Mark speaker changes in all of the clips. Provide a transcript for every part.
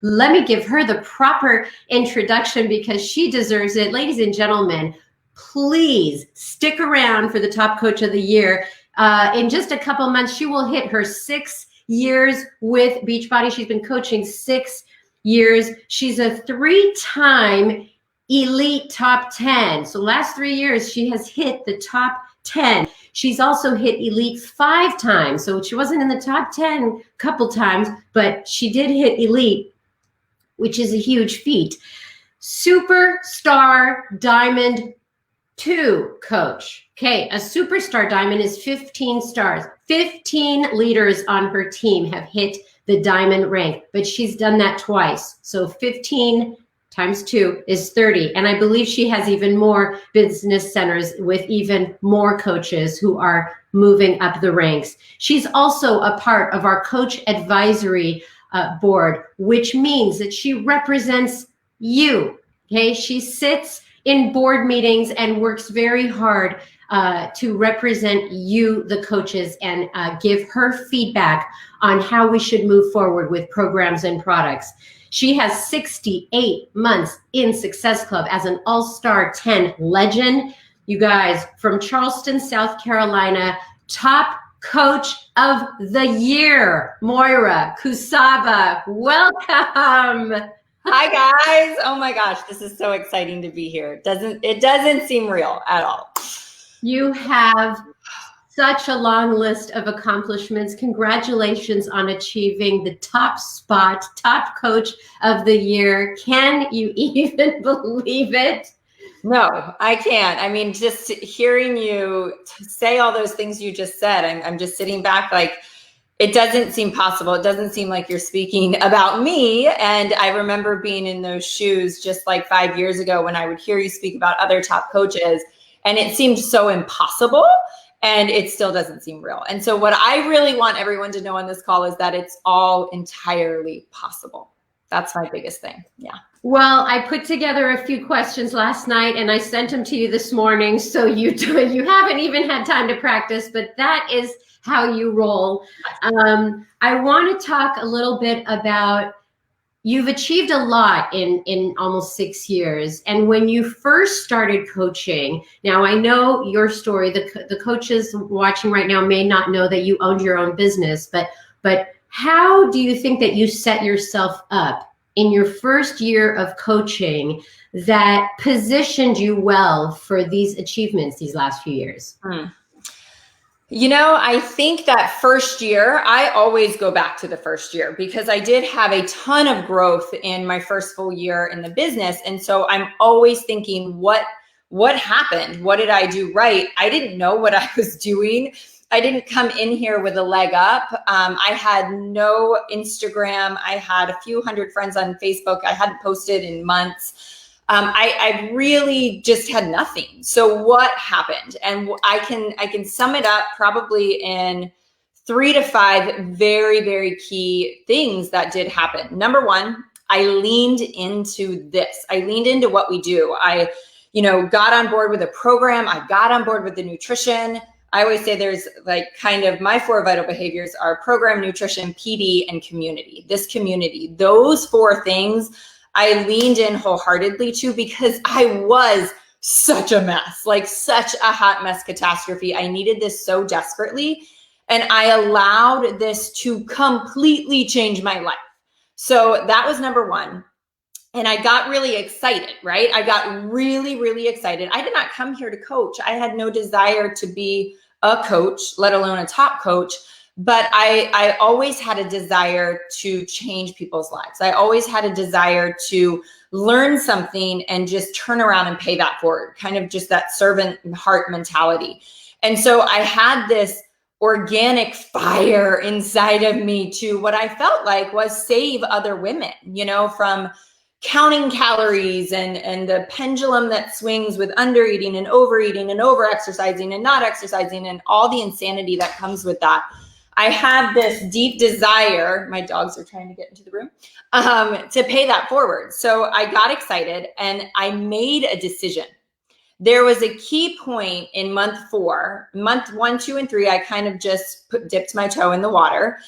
Speaker 1: Let me give her the proper introduction because she deserves it. Ladies and gentlemen, please stick around for the Top Coach of the Year. In just a couple months, she will hit her 6 years with Beachbody. She's been coaching 6 years. She's a 3-time elite top 10. So last 3 years, she has hit the top 10. She's also hit elite 5 times. So she wasn't in the top 10 a couple times, but she did hit elite, which is a huge feat. Superstar Diamond 2 coach. Okay, a superstar diamond is 15 stars. 15 leaders on her team have hit the diamond rank, but she's done that twice. So 15 times 2 is 30. And I believe she has even more business centers with even more coaches who are moving up the ranks. She's also a part of our coach advisory board, which means that she represents you. Okay, she sits in board meetings and works very hard to represent you, the coaches, and give her feedback on how we should move forward with programs and products. She has 68 months in Success Club as an All-Star 10 legend. You guys, from Charleston, South Carolina, Top Coach of the Year, Moira Kucaba. Welcome.
Speaker 2: Hi guys. Oh my gosh, this is so exciting to be here. It doesn't seem real at all.
Speaker 1: You have such a long list of accomplishments. Congratulations on achieving the top spot, Top Coach of the Year. Can you even believe it?
Speaker 2: No, I can't. I mean, just hearing you say all those things you just said, I'm just sitting back like, it doesn't seem possible. It doesn't seem like you're speaking about me. And I remember being in those shoes just like 5 years ago when I would hear you speak about other top coaches, and it seemed so impossible, and it still doesn't seem real. And so what I really want everyone to know on this call is that it's all entirely possible. That's my biggest thing. Yeah.
Speaker 1: Well, I put together a few questions last night and I sent them to you this morning. So you haven't even had time to practice, but that is how you roll. I want to talk a little bit about, you've achieved a lot in almost 6 years. And when you first started coaching, now I know your story, the coaches watching right now may not know that you owned your own business, but how do you think that you set yourself up in your first year of coaching that positioned you well for these achievements these last few years?
Speaker 2: You know, I think that first year, I always go back to the first year because I did have a ton of growth in my first full year in the business. And so I'm always thinking, what happened? What did I do right? I didn't know what I was doing. I didn't come in here with a leg up. I had no Instagram. I had a few hundred friends on Facebook. I hadn't posted in months. I really just had nothing. So what happened? And I can sum it up probably in 3 to 5 very, very key things that did happen. Number one, I leaned into this. I leaned into what we do. I, got on board with a program. I got on board with the nutrition. I always say there's like kind of my 4 vital behaviors are program, nutrition, PD, and community. This community, those 4 things I leaned in wholeheartedly to because I was such a mess, like such a hot mess catastrophe. I needed this so desperately. And I allowed this to completely change my life. So that was number one. And I got really excited, right? I got really, really excited. I did not come here to coach. I had no desire to be a coach, let alone a top coach. But I always had a desire to change people's lives. I always had a desire to learn something and just turn around and pay that forward, kind of just that servant heart mentality. And so I had this organic fire inside of me to what I felt like was save other women, from counting calories and the pendulum that swings with undereating and overeating and overexercising and not exercising and all the insanity that comes with that. I had this deep desire, my dogs are trying to get into the room, to pay that forward. So I got excited and I made a decision. There was a key point in month 4, month 1, 2, and 3, I kind of just dipped my toe in the water.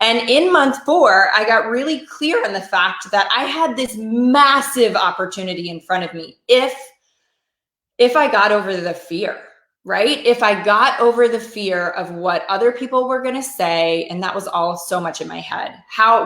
Speaker 2: And in month 4, I got really clear on the fact that I had this massive opportunity in front of me if I got over the fear, right? If I got over the fear of what other people were going to say, and that was all so much in my head. How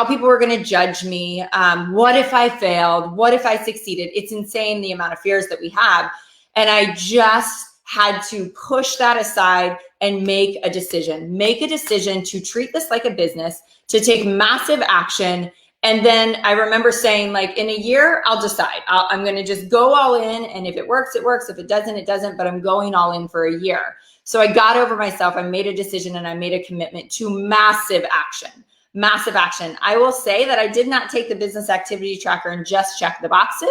Speaker 2: people were going to judge me. What if I failed? What if I succeeded? It's insane the amount of fears that we have. And I just had to push that aside and make a decision to treat this like a business, to take massive action. And then I remember saying, like, in a year, I'll decide. I'm going to just go all in. And if it works, it works. If it doesn't, it doesn't. But I'm going all in for a year. So I got over myself. I made a decision and I made a commitment to massive action. Massive action. I will say that I did not take the business activity tracker and just check the boxes.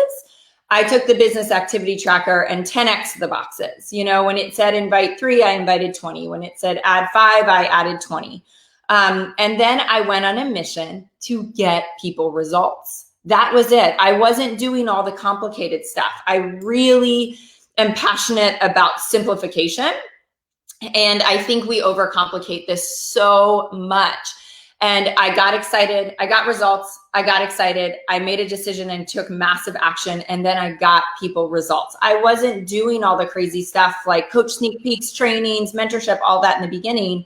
Speaker 2: I took the business activity tracker and 10x the boxes. You know, when it said invite 3, I invited 20. When it said add 5, I added 20. And then I went on a mission to get people results. That was it. I wasn't doing all the complicated stuff. I really am passionate about simplification. And I think we overcomplicate this so much. And I got excited. I got results. I got excited. I made a decision and took massive action. And then I got people results. I wasn't doing all the crazy stuff like coach sneak peeks, trainings, mentorship, all that in the beginning.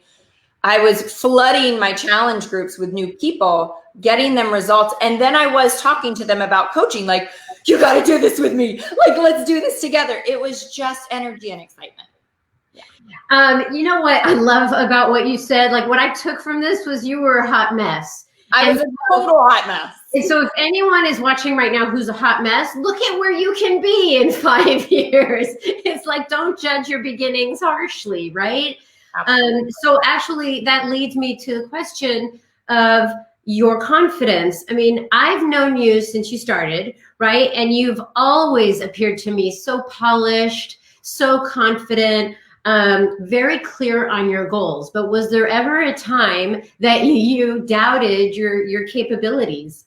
Speaker 2: I was flooding my challenge groups with new people, getting them results. And then I was talking to them about coaching, like, you got to do this with me. Like, let's do this together. It was just energy and excitement.
Speaker 1: You know what I love about what you said? Like, what I took from this was you were a hot mess.
Speaker 2: I was a total hot mess.
Speaker 1: And so if anyone is watching right now who's a hot mess, look at where you can be in 5 years. It's like, don't judge your beginnings harshly, right? So actually that leads me to the question of your confidence. I mean, I've known you since you started, right? And you've always appeared to me so polished, so confident, very clear on your goals. But was there ever a time that you doubted your capabilities?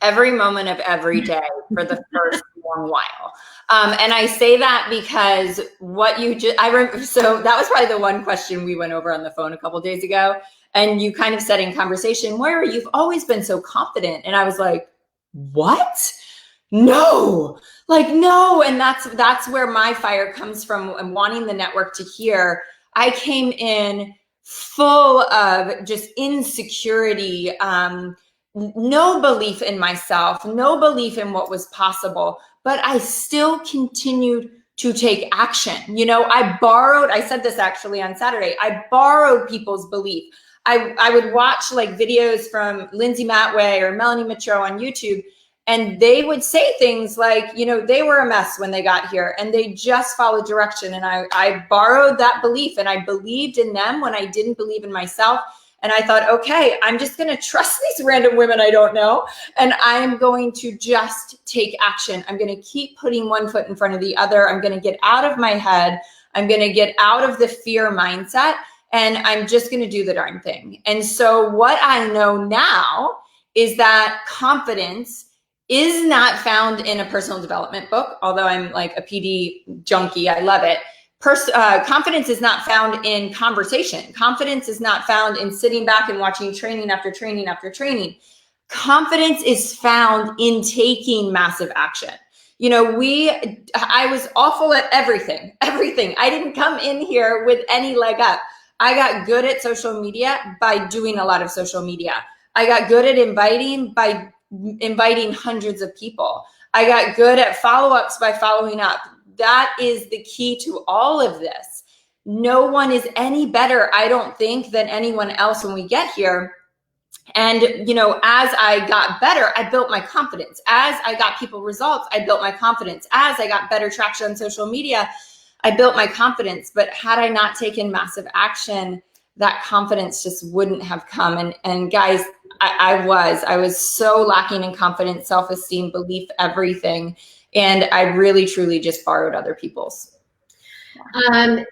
Speaker 2: Every moment of every day for the first long while. And I say that because what you just, so that was probably the one question we went over on the phone a couple of days ago. And you kind of said in conversation, Moira, you've always been so confident. And I was like, what? No, like, no. And that's where my fire comes from, and wanting the network to hear. I came in full of just insecurity, no belief in myself, no belief in what was possible, but I still continued to take action. You know, I said this actually on Saturday, I borrowed people's belief. I would watch like videos from Lindsay Matway or Melanie Mitro on YouTube, and they would say things like, you know, they were a mess when they got here and they just followed direction. And I borrowed that belief, and I believed in them when I didn't believe in myself. And I thought, okay, I'm just going to trust these random women I don't know. And I'm going to just take action. I'm going to keep putting one foot in front of the other. I'm going to get out of my head. I'm going to get out of the fear mindset. And I'm just going to do the darn thing. And so what I know now is that confidence is not found in a personal development book, although I'm like a PD junkie. I love it. Confidence is not found in conversation. Confidence is not found in sitting back and watching training after training after training. Confidence is found in taking massive action. You know, I was awful at everything. I didn't come in here with any leg up. I got good at social media by doing a lot of social media. I got good at inviting by inviting hundreds of people. I got good at follow-ups by following up. That is the key to all of this. No one is any better, I don't think, than anyone else when we get here. And, you know, as I got better, I built my confidence. As I got people results, I built my confidence. As I got better traction on social media, I built my confidence. But had I not taken massive action, that confidence just wouldn't have come. And guys, I was so lacking in confidence, self-esteem, belief, everything. And I really, truly just borrowed other people's.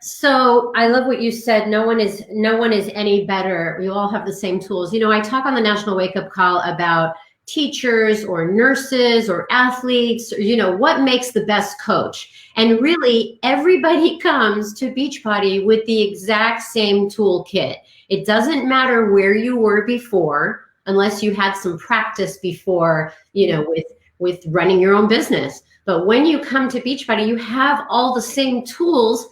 Speaker 1: So I love what you said. No one is any better. We all have the same tools. You know, I talk on the National Wake Up Call about teachers or nurses or athletes, or, what makes the best coach? And really, everybody comes to Beachbody with the exact same toolkit. It doesn't matter where you were before, unless you had some practice before, with running your own business. But when you come to Beachbody, you have all the same tools.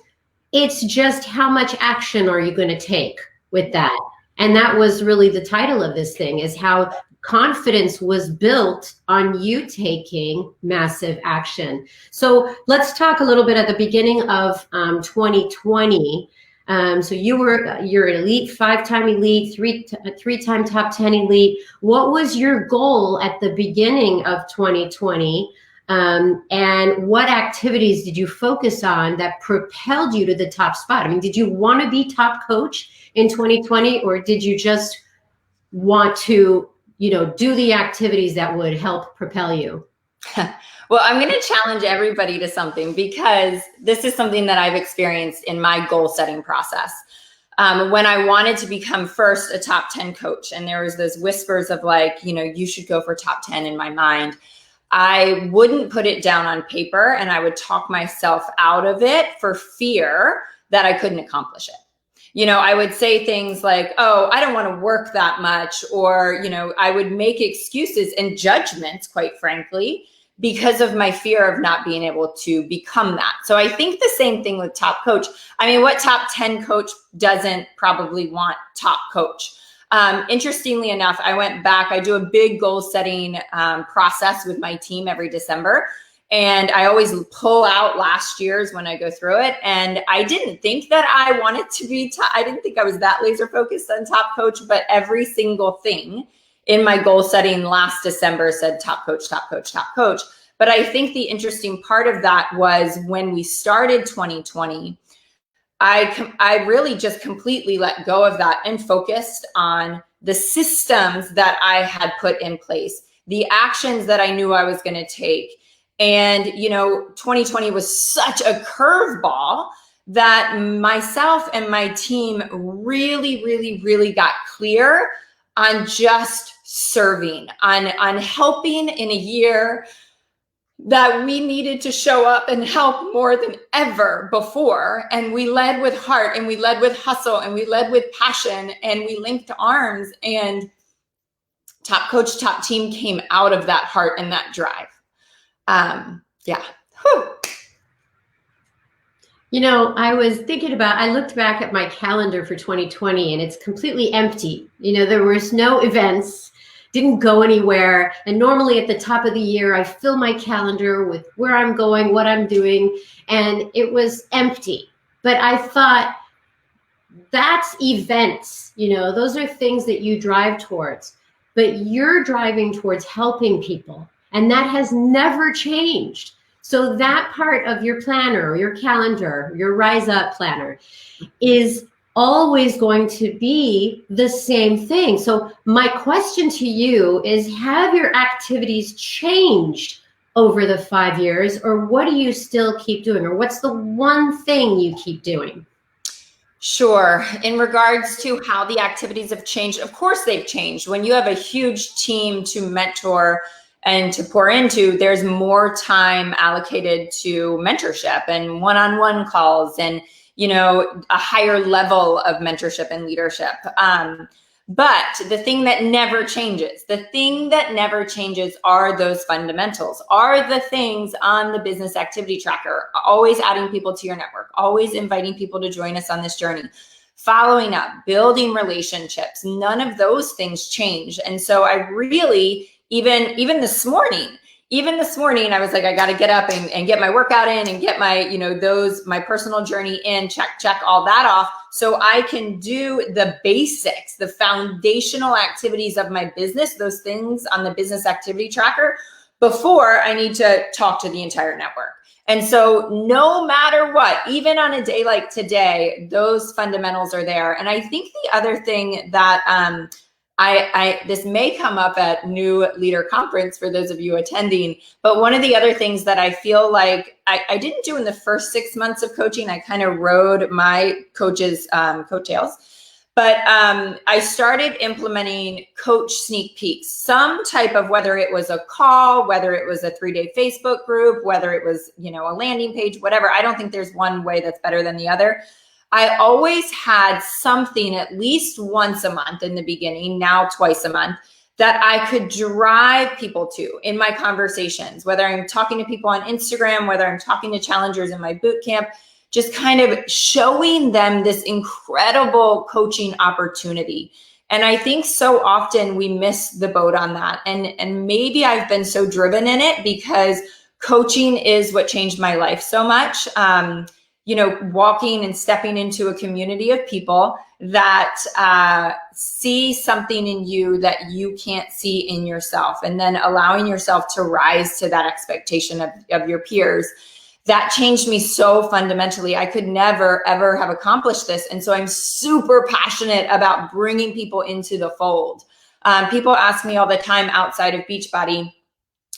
Speaker 1: It's just how much action are you going to take with that? And that was really the title of this thing, is how confidence was built on you taking massive action. So let's talk a little bit at the beginning of 2020. So you're an elite, 5-time elite, three-time top 10 elite. What was your goal at the beginning of 2020? And what activities did you focus on that propelled you to the top spot? I mean, did you want to be top coach in 2020, or did you just want to, do the activities that would help propel you?
Speaker 2: Well, I'm going to challenge everybody to something, because this is something that I've experienced in my goal setting process. When I wanted to become first a top 10 coach, and there was those whispers of like, you should go for top 10 in my mind, I wouldn't put it down on paper, and I would talk myself out of it for fear that I couldn't accomplish it. I would say things like, oh, I don't want to work that much, or, I would make excuses and judgments, quite frankly, because of my fear of not being able to become that. So I think the same thing with top coach. I mean, what top 10 coach doesn't probably want top coach? Interestingly enough, I went back, I do a big goal setting process with my team every December. And I always pull out last year's when I go through it. And I didn't think that I wanted to be top. I didn't think I was that laser focused on top coach, but every single thing in my goal setting last December said top coach, top coach, top coach. But I think the interesting part of that was when we started 2020, I really just completely let go of that and focused on the systems that I had put in place, the actions that I knew I was going to take. And, 2020 was such a curveball that myself and my team really, really, really got clear on just serving, on helping in a year that we needed to show up and help more than ever before. And we led with heart, and we led with hustle, and we led with passion, and we linked arms, and top coach, top team came out of that heart and that drive. Yeah. Whew.
Speaker 1: I was thinking I looked back at my calendar for 2020, and it's completely empty. There was no events, didn't go anywhere. And normally at the top of the year, I fill my calendar with where I'm going, what I'm doing, and it was empty. But I thought, that's events, those are things that you drive towards, but you're driving towards helping people. And that has never changed. So that part of your planner, or your calendar, your Rise Up planner, is always going to be the same thing. So my question to you is, have your activities changed over the 5 years, or what do you still keep doing? Or what's the one thing you keep doing?
Speaker 2: Sure. In regards to how the activities have changed, of course they've changed. When you have a huge team to mentor and to pour into, there's more time allocated to mentorship and one-on-one calls and, a higher level of mentorship and leadership. But the thing that never changes, are those fundamentals, are the things on the business activity tracker, always adding people to your network, always inviting people to join us on this journey, following up, building relationships. None of those things change. And so I really, even this morning, I was like, I got to get up and get my workout in and get my, my personal journey in, check all that off, so I can do the basics, the foundational activities of my business, those things on the business activity tracker, before I need to talk to the entire network. And so no matter what, even on a day like today, those fundamentals are there. And I think the other thing that, this may come up at New Leader Conference for those of you attending, but one of the other things that I feel like I didn't do in the first 6 months of coaching, I kind of rode my coach's coattails, But I started implementing coach sneak peeks, some type of, whether it was a call, whether it was a 3-day Facebook group, whether it was, you know, a landing page, whatever. I don't think there's one way that's better than the other. I always had something at least once a month in the beginning, now twice a month, that I could drive people to in my conversations, whether I'm talking to people on Instagram, whether I'm talking to challengers in my boot camp, just kind of showing them this incredible coaching opportunity. And I think so often we miss the boat on that. And maybe I've been so driven in it because coaching is what changed my life so much. You know, walking and stepping into a community of people that see something in you that you can't see in yourself, and then allowing yourself to rise to that expectation of your peers. That changed me so fundamentally. I could never, ever have accomplished this. And so I'm super passionate about bringing people into the fold. People ask me all the time outside of Beachbody,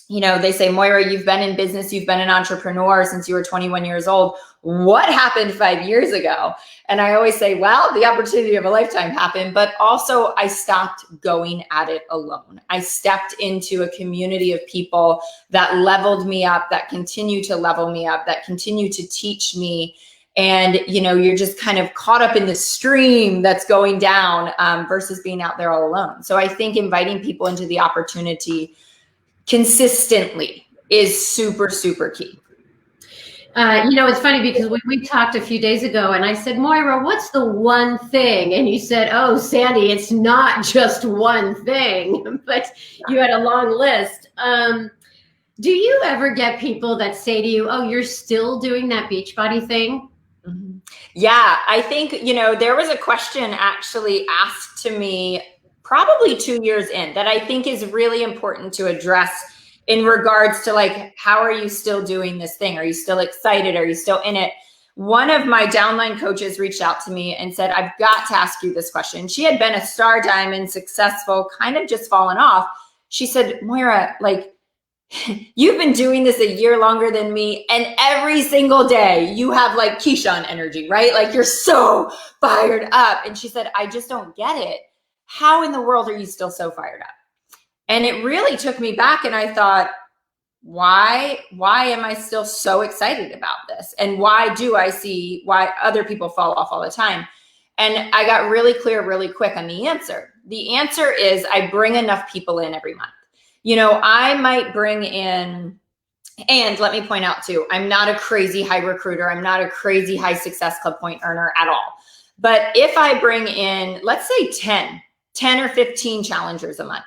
Speaker 2: you know, they say, Moira, you've been in business, you've been an entrepreneur since you were 21 years old. What happened 5 years ago? And I always say, well, the opportunity of a lifetime happened, but also I stopped going at it alone. I stepped into a community of people that leveled me up, that continue to level me up, that continue to teach me. And, you know, you're just kind of caught up in the stream that's going down versus being out there all alone. So I think inviting people into the opportunity consistently is super, super key.
Speaker 1: You know, it's funny because we talked a few days ago and I said, Moira, what's the one thing? And you said, oh, Sandy, it's not just one thing, but you had a long list. Do you ever get people that say to you, oh, you're still doing that Beachbody thing?
Speaker 2: Mm-hmm. Yeah, I think, you know, there was a question actually asked to me probably 2 years in that I think is really important to address in regards to, like, how are you still doing this thing? Are you still excited? Are you still in it? One of my downline coaches reached out to me and said, I've got to ask you this question. She had been a star diamond, successful, kind of just fallen off. She said, Moira, like, you've been doing this a year longer than me, and every single day you have like Keyshawn energy, right? Like, you're so fired up. And she said, I just don't get it. How in the world are you still so fired up? And it really took me back, and I thought, why am I still so excited about this? And why do I see why other people fall off all the time? And I got really clear really quick on the answer. The answer is I bring enough people in every month. You know, I might bring in, and let me point out too, I'm not a crazy high recruiter. I'm not a crazy high success club point earner at all. But if I bring in, let's say 10 or 15 challengers a month,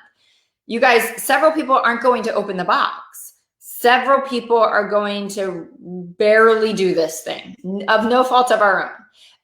Speaker 2: you guys, several people aren't going to open the box. Several people are going to barely do this thing of no fault of our own.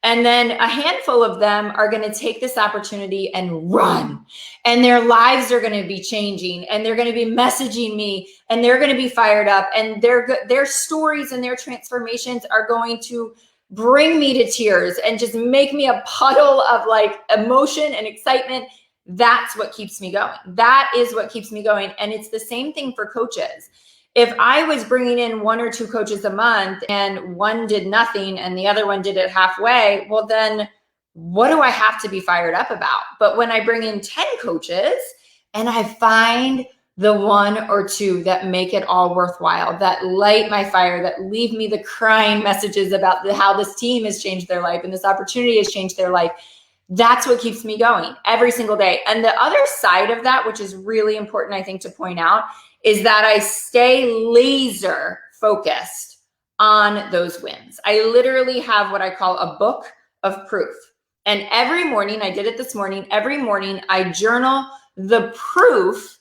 Speaker 2: And then a handful of them are going to take this opportunity and run, and their lives are going to be changing, and they're going to be messaging me, and they're going to be fired up, and their stories and their transformations are going to bring me to tears and just make me a puddle of like emotion and excitement. That's what keeps me going. That is what keeps me going. And it's the same thing for coaches. If I was bringing in 1 or 2 coaches a month and one did nothing and the other one did it halfway, well, then what do I have to be fired up about? But when I bring in 10 coaches and I find the 1 or 2 that make it all worthwhile, that light my fire, that leave me the crying messages about how this team has changed their life and this opportunity has changed their life, that's what keeps me going every single day. And the other side of that, which is really important, I think, to point out, is that I stay laser focused on those wins. I literally have what I call a book of proof. And every morning, I did it this morning, every morning I journal the proof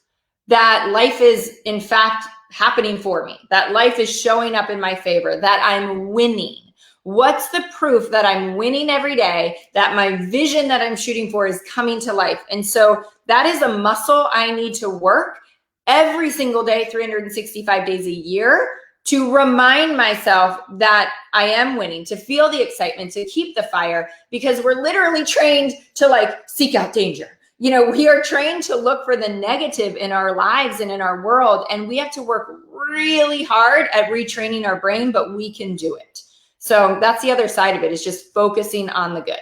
Speaker 2: that life is in fact happening for me, that life is showing up in my favor, that I'm winning. What's the proof that I'm winning every day, that my vision that I'm shooting for is coming to life? And so that is a muscle I need to work every single day, 365 days a year, to remind myself that I am winning, to feel the excitement, to keep the fire, because we're literally trained to like seek out danger. You know, we are trained to look for the negative in our lives and in our world, and we have to work really hard at retraining our brain, but we can do it. So that's the other side of it, is just focusing on the good.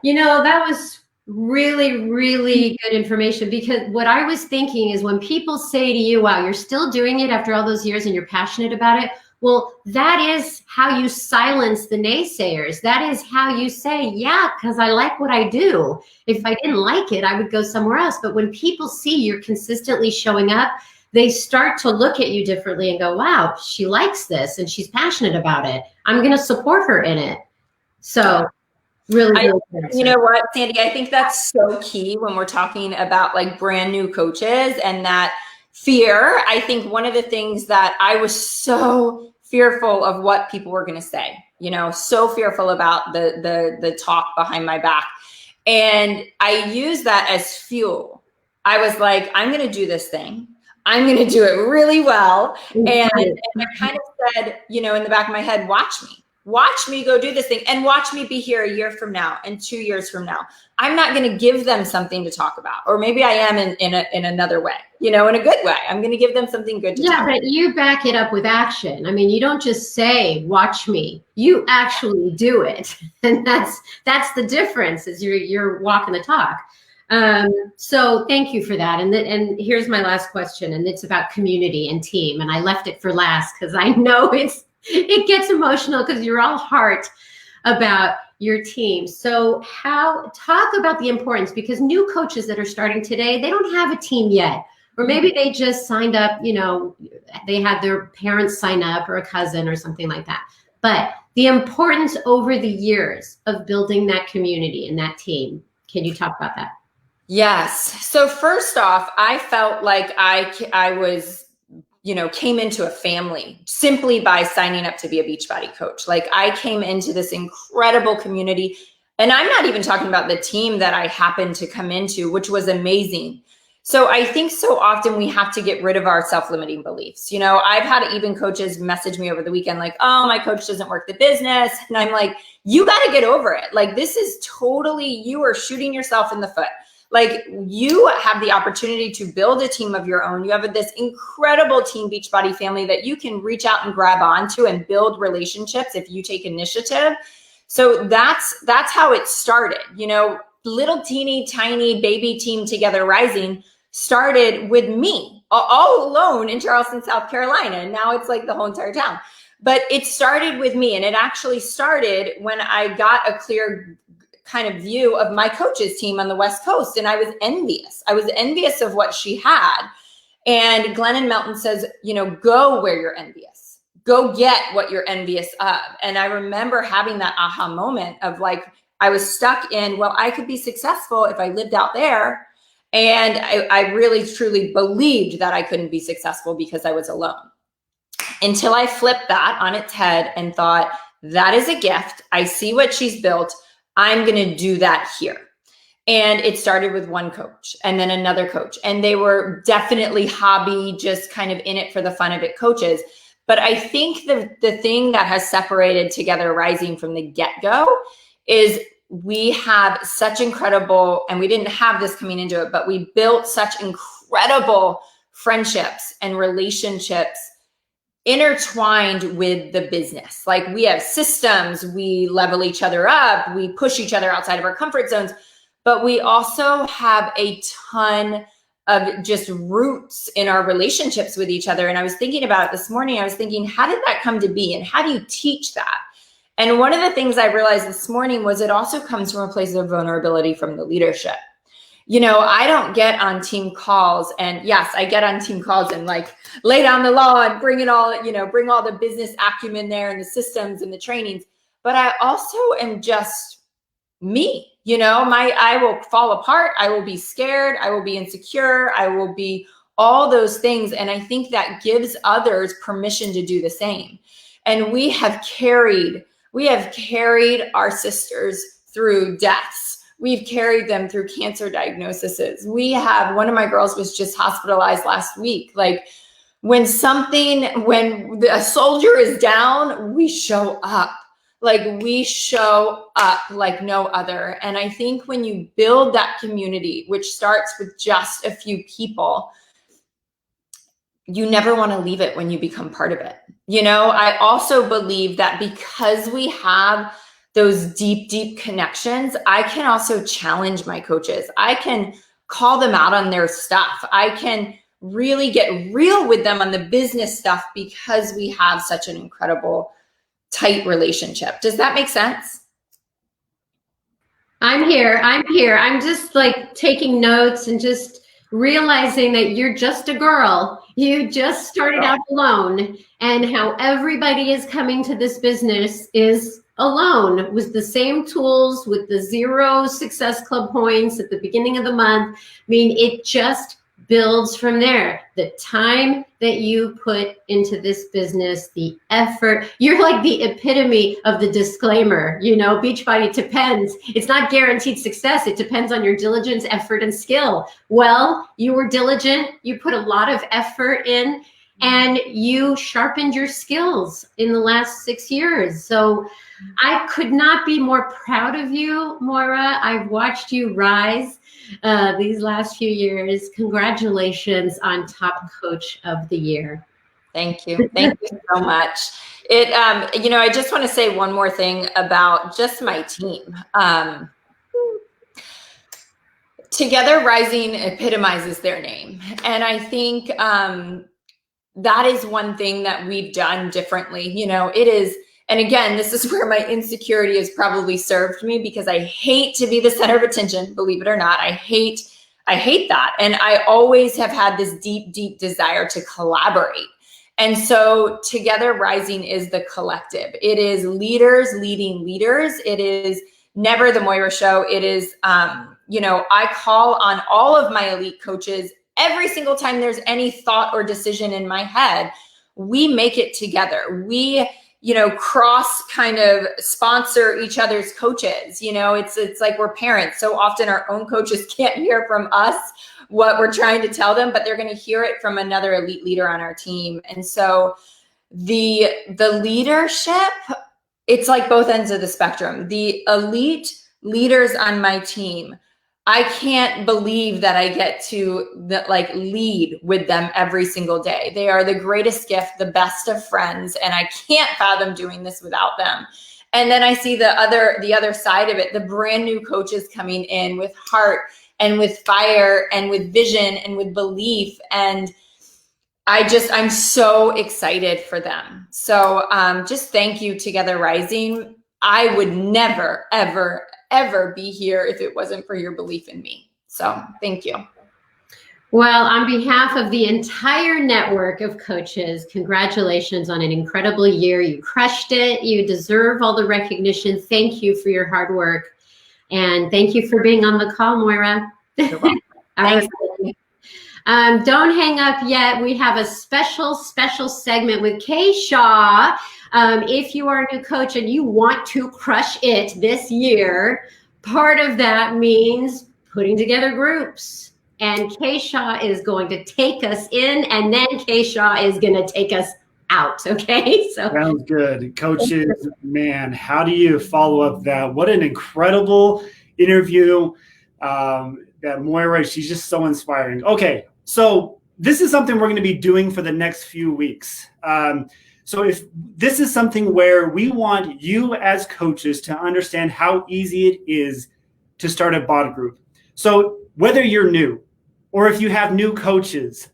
Speaker 1: That was really, really good information, because what I was thinking is when people say to you, wow, you're still doing it after all those years and you're passionate about it. Well, that is how you silence the naysayers. That is how you say, yeah, because I like what I do. If I didn't like it, I would go somewhere else. But when people see you're consistently showing up, they start to look at you differently and go, wow, she likes this and she's passionate about it. I'm going to support her in it. So really,
Speaker 2: you know what, Sandy, I think that's so key when we're talking about like brand new coaches and that fear. I think one of the things that I was so fearful of what people were going to say, so fearful about the talk behind my back. And I use that as fuel. I was like, I'm going to do this thing. I'm going to do it really well. And I kind of said, in the back of my head, watch me go do this thing, and watch me be here a year from now and 2 years from now. I'm not going to give them something to talk about, or maybe I am in another way, in a good way. I'm going to give them something good to talk about.
Speaker 1: But you back it up with action. I mean, you don't just say, watch me, you actually do it. And that's the difference, is you're walking the talk. So thank you for that. And here's my last question, and it's about community and team. And I left it for last because I know it gets emotional because you're all heart about your team. So talk about the importance, because new coaches that are starting today, they don't have a team yet, or maybe they just signed up, they had their parents sign up or a cousin or something like that. But the importance over the years of building that community and that team. Can you talk about that?
Speaker 2: Yes. So first off, I felt like I was, came into a family simply by signing up to be a Beachbody coach. Like, I came into this incredible community, and I'm not even talking about the team that I happened to come into, which was amazing. So I think so often we have to get rid of our self-limiting beliefs. I've had even coaches message me over the weekend, like, oh, my coach doesn't work the business. And I'm like, you got to get over it. Like, this is totally, you are shooting yourself in the foot. Like, you have the opportunity to build a team of your own. You have this incredible Team Beachbody family that you can reach out and grab onto and build relationships if you take initiative. So that's how it started. Little teeny tiny baby Team Together Rising started with me all alone in Charleston, South Carolina. And now it's like the whole entire town. But it started with me. And it actually started when I got a clear kind of view of my coach's team on the West Coast. And I was envious. I was envious of what she had. And Glennon Melton says, go where you're envious. Go get what you're envious of. And I remember having that aha moment of like, I was stuck in, well, I could be successful if I lived out there. And I really, truly believed that I couldn't be successful because I was alone. Until I flipped that on its head and thought, that is a gift. I see what she's built. I'm going to do that here. And it started with one coach and then another coach. And they were definitely hobby, just kind of in it for the fun of it coaches. But I think the thing that has separated Together Rising from the get-go is we have such incredible, and we didn't have this coming into it, but we built such incredible friendships and relationships intertwined with the business. Like, we have systems, we level each other up, we push each other outside of our comfort zones, but we also have a ton of just roots in our relationships with each other. And I was thinking about it this morning. I was thinking, how did that come to be? And how do you teach that? And one of the things I realized this morning was it also comes from a place of vulnerability from the leadership. I don't get on team calls, and yes, I get on team calls and like lay down the law and bring it all, bring all the business acumen there and the systems and the trainings. But I also am just me, I will fall apart. I will be scared. I will be insecure. I will be all those things. And I think that gives others permission to do the same. And we have carried our sisters through deaths. We've carried them through cancer diagnoses. One of my girls was just hospitalized last week. Like, when a soldier is down, we show up. Like, we show up like no other. And I think when you build that community, which starts with just a few people, you never want to leave it when you become part of it. I also believe that because we have those deep, deep connections, I can also challenge my coaches. I can call them out on their stuff. I can really get real with them on the business stuff because we have such an incredible, tight relationship. Does that make sense?
Speaker 1: I'm here. I'm just like taking notes and just realizing that you're just a girl. You just started out alone, and how everybody is coming to this business is alone with the same tools, with the 0 Success Club points at the beginning of the month. I mean, it just builds from there. The time that you put into this business, the effort, you're like the epitome of the disclaimer. Beachbody depends. It's not guaranteed success. It depends on your diligence, effort, and skill. Well, you were diligent. You put a lot of effort in, and you sharpened your skills in the last 6 years. So I could not be more proud of you, Moira. I've watched you rise these last few years. Congratulations on Top Coach of the Year.
Speaker 2: Thank you. Thank you so much. I just want to say one more thing about just my team. Together Rising epitomizes their name. And I think that is one thing that we've done differently. It is, and again, this is where my insecurity has probably served me, because I hate to be the center of attention, believe it or not. I hate that. And I always have had this deep, deep desire to collaborate. And so Together Rising is the collective. It is leaders leading leaders. It is never the Moira show. It is, I call on all of my elite coaches every single time there's any thought or decision in my head. We make it together. We cross kind of sponsor each other's coaches. It's like we're parents. So often our own coaches can't hear from us what we're trying to tell them, but they're going to hear it from another elite leader on our team. And so the leadership, it's like both ends of the spectrum. The elite leaders on my team, I can't believe that I get to lead with them every single day. They are the greatest gift, the best of friends, and I can't fathom doing this without them. And then I see the other side of it, the brand new coaches coming in with heart and with fire and with vision and with belief. And I'm so excited for them. So just thank you, Together Rising. I would never, ever, ever be here if it wasn't for your belief in me. So thank you.
Speaker 1: Well, on behalf of the entire network of coaches, congratulations on an incredible year. You crushed it. You deserve all the recognition. Thank you for your hard work. And thank you for being on the call, Moira.
Speaker 2: You're welcome.
Speaker 1: Thanks. Don't hang up yet. We have a special segment with Kay Shaw. If you are a new coach and you want to crush it this year, part of that means putting together groups. And Kay Shaw is going to take us in, and then Kay Shaw is going to take us out. Okay. So
Speaker 3: sounds good. Coaches, man, how do you follow up that? What an incredible interview. That Moira, she's just so inspiring. Okay. So this is something we're going to be doing for the next few weeks. So if this is something where we want you as coaches to understand how easy it is to start a BOD group. So whether you're new or if you have new coaches,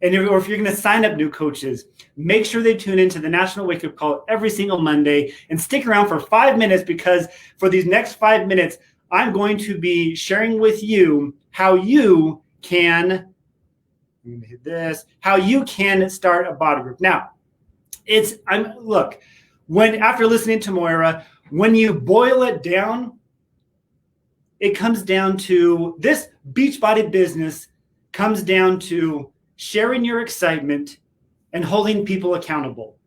Speaker 3: or if you're going to sign up new coaches, make sure they tune into the National Wake Up Call every single Monday and stick around for 5 minutes, because for these next 5 minutes, I'm going to be sharing with you how you can, how you can start a BOD group. Now, after listening to Moira, when you boil it down, it comes down to this Beachbody business comes down to sharing your excitement and holding people accountable.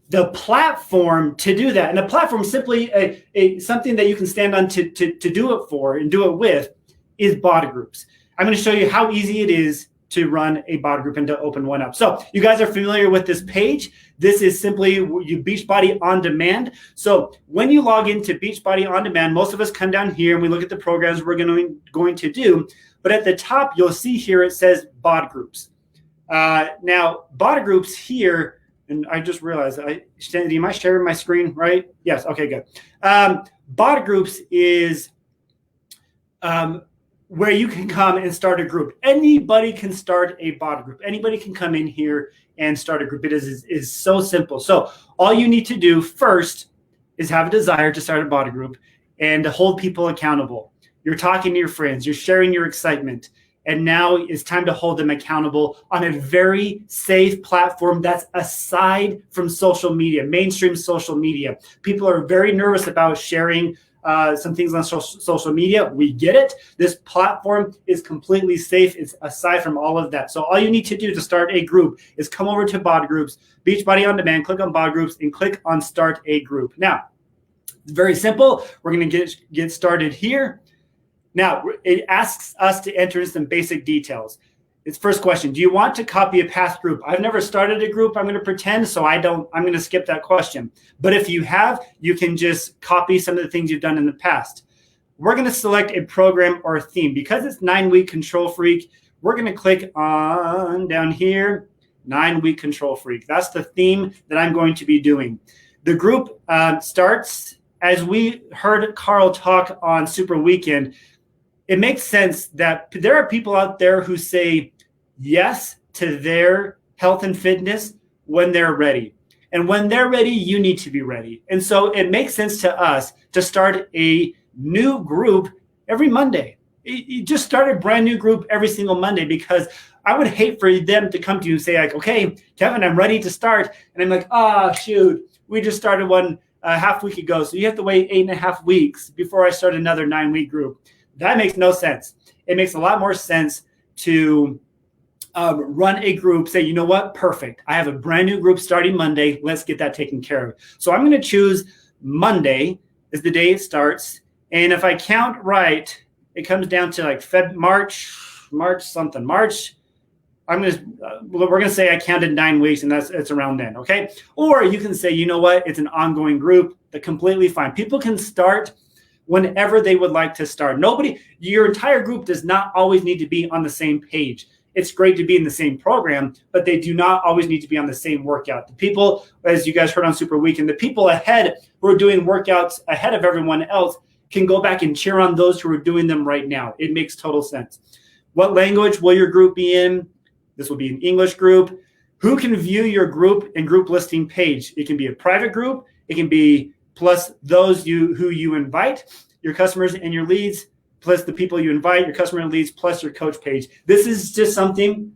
Speaker 3: The platform to do that, and the platform is simply something that you can stand on to do it for and do it with, is BOD groups. I'm going to show you how easy it is to run a BOD group and to open one up. So you guys are familiar with this page. This is simply Beachbody On Demand. So when you log into Beachbody On Demand, most of us come down here and we look at the programs we're going to do. But at the top, you'll see here it says BOD groups. Now, BOD groups here, And I just realized, do you mind sharing my screen, right? Yes. Okay, good. Bod groups is where you can come and start a group. Anybody can start a bod group. Anybody can come in here and start a group. It is so simple. So all you need to do first is have a desire to start a bod group and to hold people accountable. You're talking to your friends. You're sharing your excitement. And now it's time to hold them accountable on a very safe platform that's aside from social media, mainstream social media. People are very nervous about sharing some things on social media. We get it. This platform is completely safe. It's aside from all of that. So all you need to do to start a group is come over to Bod Groups, Beachbody On Demand, click on Bod Groups, and click on Start a Group. Now, it's very simple. We're going to get started here. Now, it asks us to enter in some basic details. Its first question, do you want to copy a past group? I've never started a group. I'm going to pretend, so I'm going to skip that question. But if you have, you can just copy some of the things you've done in the past. We're going to select a program or a theme. Because it's 9-week Control Freak, we're going to click on down here, 9-week Control Freak. That's the theme that I'm going to be doing. The group starts, as we heard Carl talk on Super Weekend. It makes sense that there are people out there who say yes to their health and fitness when they're ready. And when they're ready, you need to be ready. And so it makes sense to us to start a new group every Monday. You just start a brand new group every single Monday, because I would hate for them to come to you and say like, okay, Kevin, I'm ready to start. And I'm like, shoot, we just started one half week ago. So you have to wait 8.5 weeks before I start another 9-week group. That makes no sense. It makes a lot more sense to run a group, say, you know what, perfect. I have a brand new group starting Monday. Let's get that taken care of. So I'm going to choose Monday as the day it starts. And if I count right, it comes down to like March. We're going to say I counted 9 weeks, and it's around then, okay? Or you can say, you know what, it's an ongoing group. That's completely fine. People can start whenever they would like to start. Your entire group does not always need to be on the same page. It's great to be in the same program, but they do not always need to be on the same workout. The people, as you guys heard on Super Weekend, the people ahead who are doing workouts ahead of everyone else can go back and cheer on those who are doing them right now. It makes total sense. What language will your group be in? This will be an English group. Who can view your group and group listing page? It can be a private group. It can be plus those who you invite, your customers and your leads, plus the people you invite, your customer and leads, plus your coach page. This is just something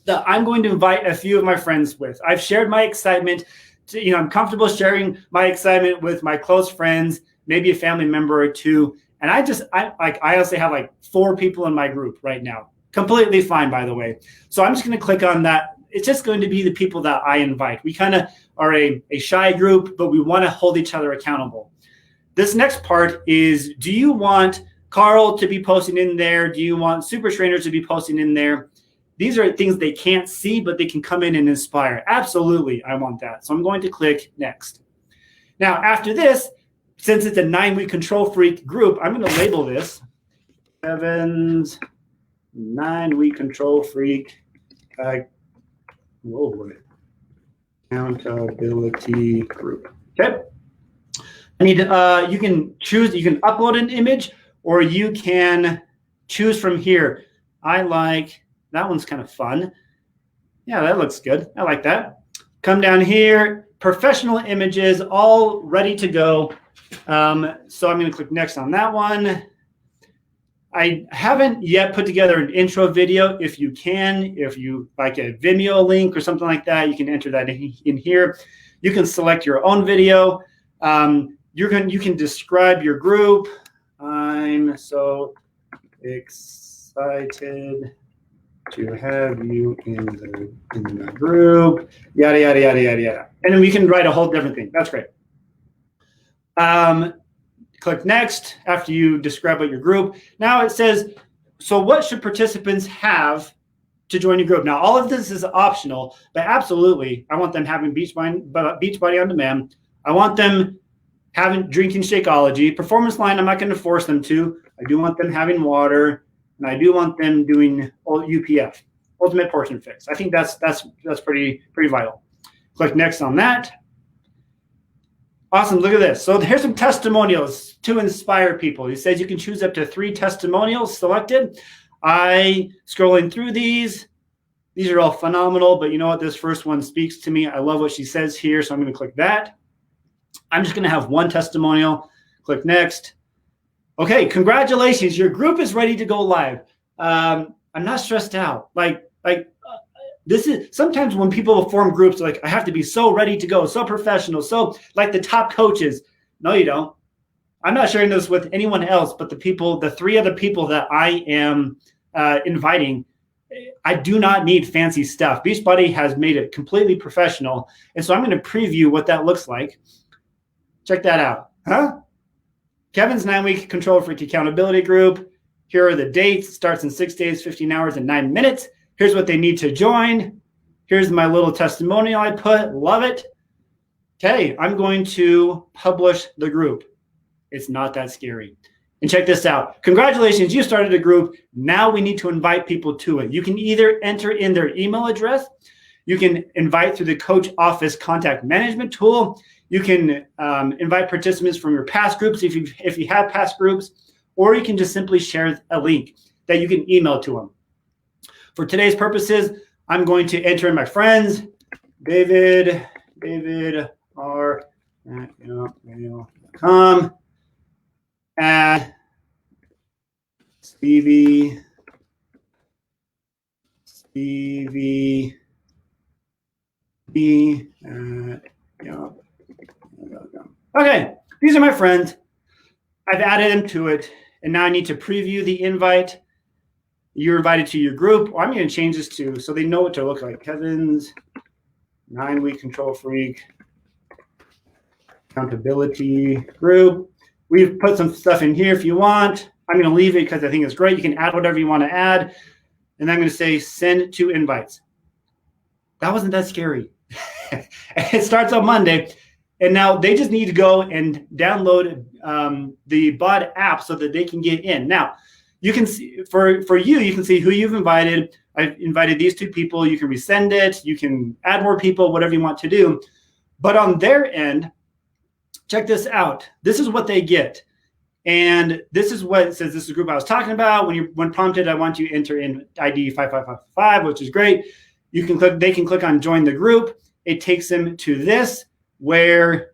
Speaker 3: that I'm going to invite a few of my friends with. I've shared my excitement. I'm comfortable sharing my excitement with my close friends, maybe a family member or two. And I honestly have like 4 people in my group right now. Completely fine, by the way. So I'm just going to click on that. It's just going to be the people that I invite. We kind of are a shy group, but we want to hold each other accountable. This next part is, do you want Carl to be posting in there? Do you want super trainers to be posting in there? These are things they can't see, but they can come in and inspire. Absolutely, I want that. So I'm going to click next. Now, after this, since it's a 9-week Control Freak group, I'm going to label this Kevin's 9-week Control Freak accountability group. Okay. You can choose, you can upload an image, or you can choose from here. I like, that one's kind of fun. Yeah, that looks good. I like that. Come down here, professional images, all ready to go. So I'm going to click next on that one. I haven't yet put together an intro video. If you like a Vimeo link or something like that, you can enter that in here. You can select your own video. You can describe your group. I'm so excited to have you in the group. Yada yada yada yada yada. And then we can write a whole different thing. That's great. Click next after you describe your group. Now it says, so what should participants have to join your group? Now, all of this is optional, but absolutely, I want them having Beachbody On Demand. I want them drinking Shakeology. Performance line, I'm not going to force them to. I do want them having water, and I do want them doing UPF, Ultimate Portion Fix. I think that's pretty vital. Click next on that. Awesome. Look at this. So here's some testimonials to inspire people. He says you can choose up to 3 testimonials selected. I scrolling through these. These are all phenomenal, but you know what? This first one speaks to me. I love what she says here, so I'm going to click that. I'm just going to have 1 testimonial. Click next. Okay, congratulations. Your group is ready to go live. I'm not stressed out. This is sometimes when people form groups, like I have to be so ready to go, so professional, so like the top coaches. No, you don't. I'm not sharing this with anyone else, but the 3 other people that I am inviting. I do not need fancy stuff. Beachbody has made it completely professional. And so I'm going to preview what that looks like. Check that out. Kevin's 9-week Control Freak Accountability Group. Here are the dates. It starts in 6 days, 15 hours, and 9 minutes. Here's what they need to join. Here's my little testimonial I put. Love it. Okay, I'm going to publish the group. It's not that scary. And check this out. Congratulations, you started a group. Now we need to invite people to it. You can either enter in their email address. You can invite through the Coach Office contact management tool. You can invite participants from your past groups if you have past groups, or you can just simply share a link that you can email to them. For today's purposes, I'm going to enter in my friends, David R. @gmail.com, and Stevie B. Okay, these are my friends. I've added them to it, and now I need to preview the invite. You're invited to your group. Well, I'm going to change this to so they know what to look like. Kevin's 9-week Control Freak Accountability Group. We've put some stuff in here if you want. I'm going to leave it because I think it's great. You can add whatever you want to add. And I'm going to say send 2 invites. That wasn't that scary. It starts on Monday. And now they just need to go and download the BOD app so that they can get in. Now, you can see for you can see who you've invited. I've invited these 2 people. You can resend it. You can add more people, whatever you want to do. But on their end, check this out. This is what they get. And this is what it says. This is the group I was talking about. When prompted, I want you to enter in ID 5555, which is great. You can click. They can click on join the group. It takes them to this where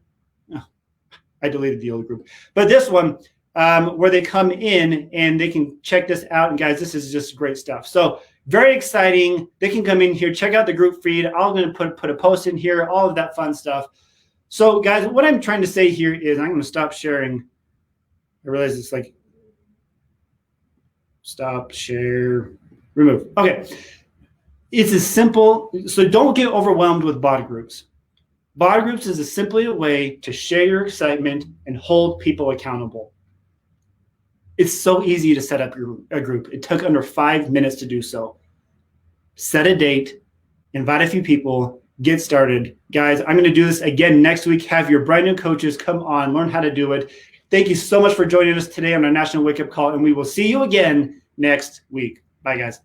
Speaker 3: I deleted the old group, but this one where they come in and they can check this out. And guys, this is just great stuff. So very exciting. They can come in here, check out the group feed. I'm going to put a post in here, all of that fun stuff. So guys, what I'm trying to say here is I'm going to stop sharing. I realize it's like stop, share, remove. Okay. It's as simple. So don't get overwhelmed with body groups. Body groups is simply a way to share your excitement and hold people accountable. It's so easy to set up a group. It took under 5 minutes to do so. Set a date, invite a few people, get started. Guys, I'm going to do this again next week. Have your brand new coaches come on, learn how to do it. Thank you so much for joining us today on our National Wake Up Call, and we will see you again next week. Bye, guys.